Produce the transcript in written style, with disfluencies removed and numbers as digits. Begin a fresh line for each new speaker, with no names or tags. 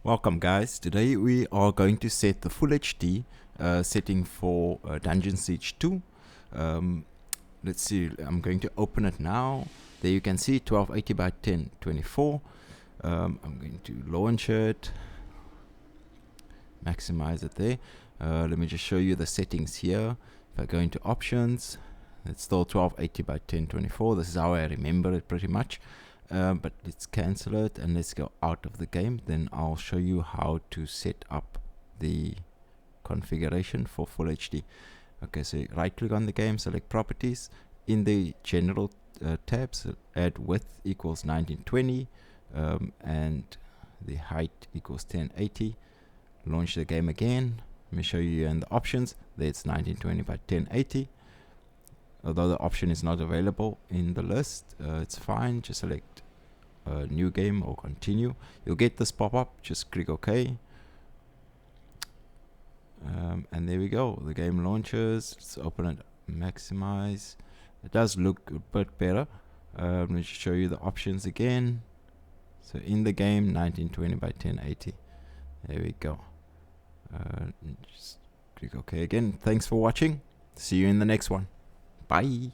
Welcome guys, today we are going to set the Full HD setting for Dungeon Siege 2. Let's see, I'm going to open it now. There you can see 1280 by 1024. I'm going to launch it, maximize it there. Let me just show you the settings here. If I go into options, it's still 1280 by 1024. This is how I remember it pretty much. But let's cancel it and let's go out of the game. Then I'll show you how to set up the configuration for Full HD. Okay, so right click on the game, select properties. In the general tabs, add width equals 1920 and the height equals 1080. Launch the game again. Let me show you in the options. There it's 1920 by 1080. Although the option is not available in the list, it's fine. Just select new game or continue. You'll get this pop-up. Just click OK. And there we go. The game launches. Let's open it, maximize. It does look a bit better. Let me show you the options again. So in the game, 1920 by 1080. There we go. Just click OK again. Thanks for watching. See you in the next one. Bye.